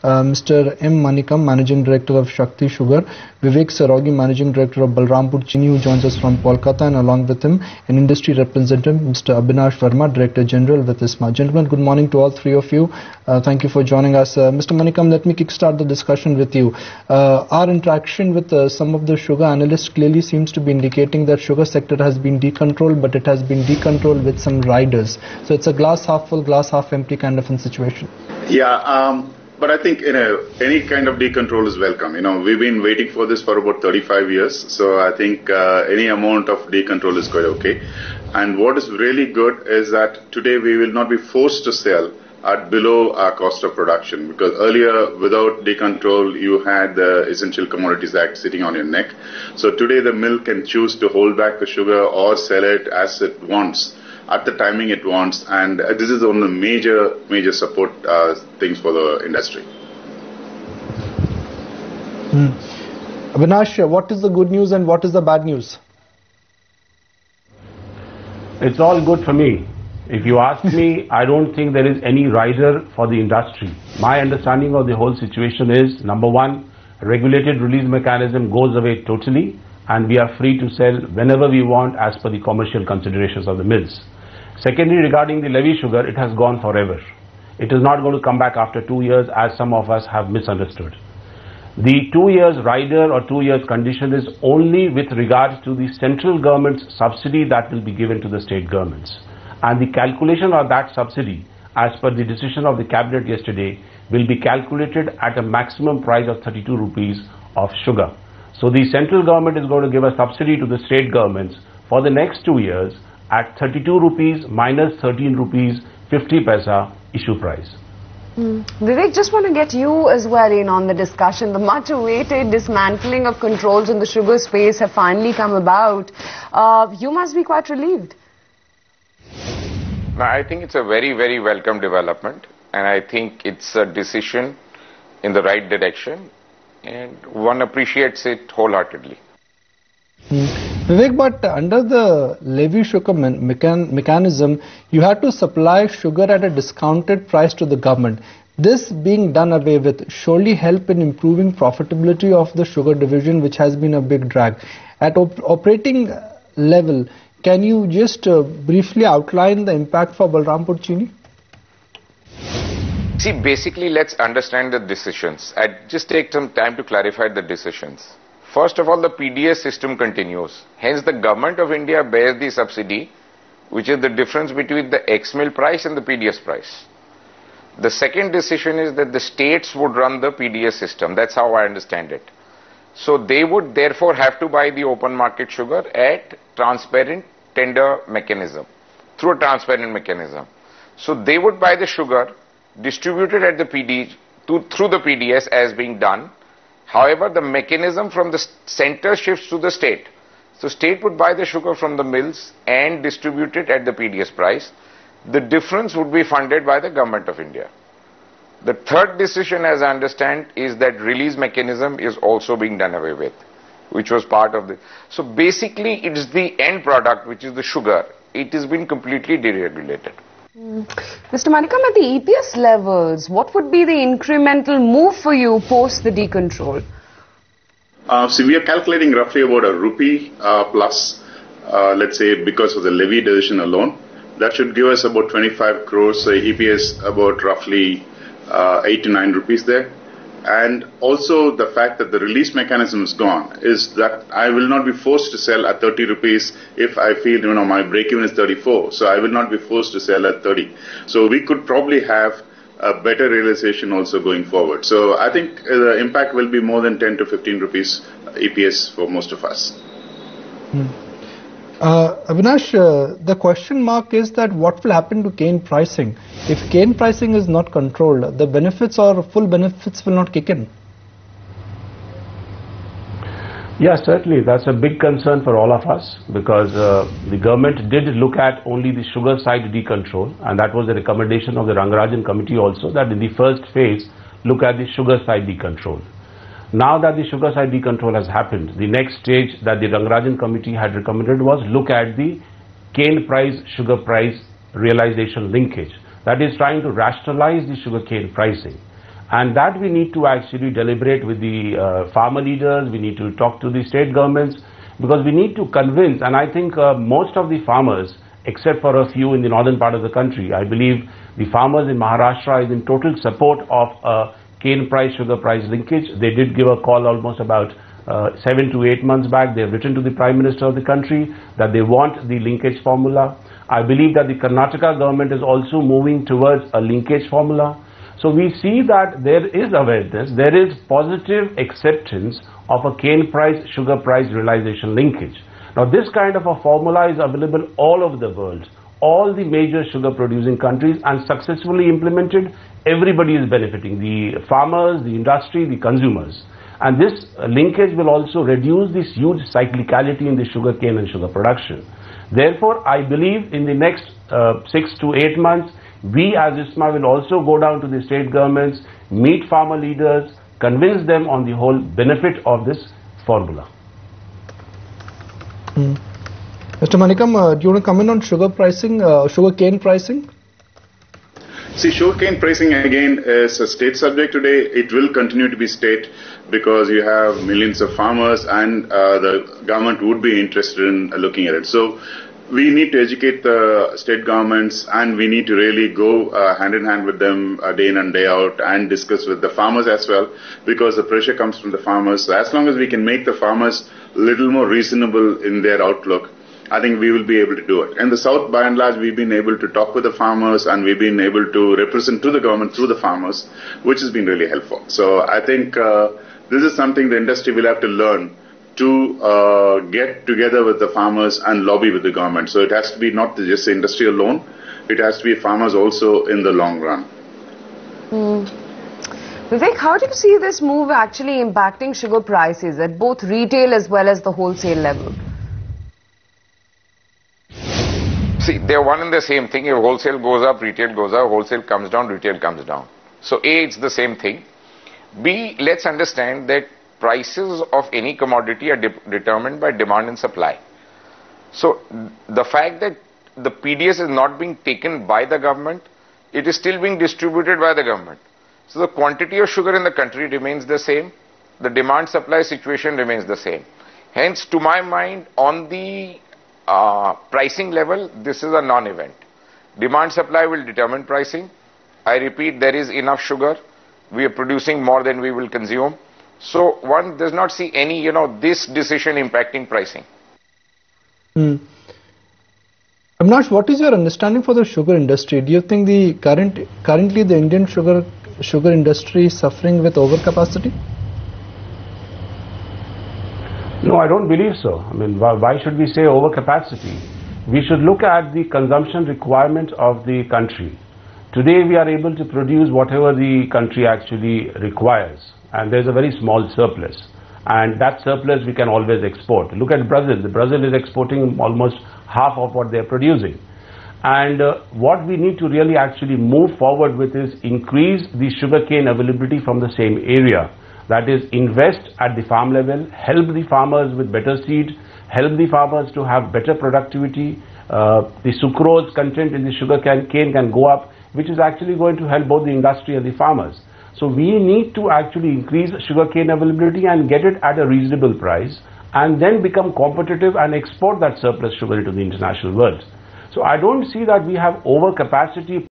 Mr. M. Manikam, Managing Director of Shakti Sugar, Vivek Saragi, Managing Director of Balrampur Chini, who joins us from Kolkata, and along with him, an industry representative, Mr. Abhinash Verma, Director General with ISMA. Gentlemen, good morning to all three of you. Thank you for joining us. Mr. Manikam, let me kickstart the discussion with you. Our interaction with some of the sugar analysts clearly seems to be indicating that sugar sector has been decontrolled, but it has been decontrolled with some riders. So it's a glass half full, glass half empty kind of a situation. Yeah, but I think, any kind of decontrol is welcome. We've been waiting for this for about 35 years. So I think any amount of decontrol is quite okay. And what is really good is that today we will not be forced to sell at below our cost of production, because earlier without decontrol you had the Essential Commodities Act sitting on your neck. So today the mill can choose to hold back the sugar or sell it as it wants, at the timing it wants, and this is one of the major support things for the industry. Avinash, what is the good news and what is the bad news? It's all good for me. If you ask me, I don't think there is any rider for the industry. My understanding of the whole situation is, number one, regulated release mechanism goes away totally, and we are free to sell whenever we want as per the commercial considerations of the mills. Secondly, regarding the levy sugar, it has gone forever. It is not going to come back after 2 years, as some of us have misunderstood. The 2 years rider or 2 years condition is only with regards to the central government's subsidy that will be given to the state governments. And the calculation of that subsidy, as per the decision of the cabinet yesterday, will be calculated at a maximum price of 32 rupees of sugar. So the central government is going to give a subsidy to the state governments for the next 2 years at 32 rupees minus 13 rupees 50 paisa issue price. Vivek, just want to get you as well in on the discussion. The much awaited dismantling of controls in the sugar space have finally come about. You must be quite relieved. I think it's a very, very welcome development, and I think it's a decision in the right direction, and one appreciates it wholeheartedly. Vivek, but under the levy sugar mechanism, you had to supply sugar at a discounted price to the government. This being done away with surely help in improving profitability of the sugar division, which has been a big drag. At operating level, can you just briefly outline the impact for Balrampur Chini? See, basically, let's understand the decisions. I'd just take some time to clarify the decisions. First of all, the PDS system continues. Hence, the government of India bears the subsidy, which is the difference between the ex-mill price and the PDS price. The second decision is that the states would run the PDS system. That's how I understand it. So they would therefore have to buy the open market sugar at transparent tender mechanism, through a transparent mechanism. So they would buy the sugar distributed at the through the PDS as being done. However, the mechanism from the center shifts to the state. So state would buy the sugar from the mills and distribute it at the PDS price. The difference would be funded by the government of India. The third decision, as I understand, is that release mechanism is also being done away with, which was part of the... So basically, it's the end product, which is the sugar. It has been completely deregulated. Mr. Manikam, at the EPS levels, what would be the incremental move for you post the decontrol? So we are calculating roughly about a rupee plus, let's say, because of the levy decision alone. That should give us about 25 crores, EPS about roughly 8 to 9 rupees there. And also the fact that the release mechanism is gone is that I will not be forced to sell at 30 rupees if I feel, my break-even is 34. So I will not be forced to sell at 30. So we could probably have a better realization also going forward. So I think the impact will be more than 10 to 15 rupees EPS for most of us. Avinash, the question mark is that what will happen to cane pricing? If cane pricing is not controlled, the benefits or full benefits will not kick in. Yes, certainly. That's a big concern for all of us, because the government did look at only the sugar side decontrol, and that was the recommendation of the Rangarajan committee also, that in the first phase, look at the sugar side decontrol. Now that the sugar side decontrol has happened, the next stage that the Rangarajan committee had recommended was look at the cane price, sugar price realization linkage. That is trying to rationalize the sugar cane pricing. And that we need to actually deliberate with the farmer leaders, we need to talk to the state governments, because we need to convince, and I think most of the farmers, except for a few in the northern part of the country, I believe the farmers in Maharashtra is in total support of a cane price, sugar price linkage. They did give a call almost about 7 to 8 months back. They have written to the Prime Minister of the country that they want the linkage formula. I believe that the Karnataka government is also moving towards a linkage formula. So we see that there is awareness, there is positive acceptance of a cane price, sugar price realization linkage. Now this kind of a formula is available all over the world, all the major sugar producing countries, and successfully implemented, everybody is benefiting, the farmers, the industry, the consumers. And this linkage will also reduce this huge cyclicality in the sugar cane and sugar production. Therefore, I believe in the next 6 to 8 months, we as ISMA will also go down to the state governments, meet farmer leaders, convince them on the whole benefit of this formula. Mr. Manikam, do you want to comment on sugar pricing, sugar cane pricing? See, sugarcane pricing again is a state subject today. It will continue to be state because you have millions of farmers and the government would be interested in looking at it. So we need to educate the state governments and we need to really go hand in hand with them day in and day out and discuss with the farmers as well, because the pressure comes from the farmers. So as long as we can make the farmers a little more reasonable in their outlook, I think we will be able to do it. In the South, by and large, we've been able to talk with the farmers and we've been able to represent to the government through the farmers, which has been really helpful. So I think this is something the industry will have to learn to get together with the farmers and lobby with the government. So it has to be not just the industry alone, it has to be farmers also in the long run. Vivek, how do you see this move actually impacting sugar prices at both retail as well as the wholesale level? See, they're one and the same thing. If wholesale goes up, retail goes up, wholesale comes down, retail comes down. So A, it's the same thing. B, let's understand that prices of any commodity are determined by demand and supply. So the fact that the PDS is not being taken by the government, it is still being distributed by the government. So the quantity of sugar in the country remains the same. The demand supply situation remains the same. Hence, to my mind, on the pricing level, this is a non-event. Demand supply will determine pricing. I repeat, there is enough sugar. We are producing more than we will consume. So one does not see any, this decision impacting pricing. Avinash, what is your understanding for the sugar industry? Do you think the currently the Indian sugar industry is suffering with overcapacity? No, I don't believe so. I mean, why should we say overcapacity? We should look at the consumption requirement of the country. Today we are able to produce whatever the country actually requires, and there's a very small surplus, and that surplus we can always export. Look at Brazil. Brazil is exporting almost half of what they're producing. And what we need to really actually move forward with is increase the sugarcane availability from the same area. That is, invest at the farm level, help the farmers with better seed, help the farmers to have better productivity. The sucrose content in the sugarcane can go up, which is actually going to help both the industry and the farmers. So we need to actually increase sugarcane availability and get it at a reasonable price, and then become competitive and export that surplus sugar into the international world. So I don't see that we have overcapacity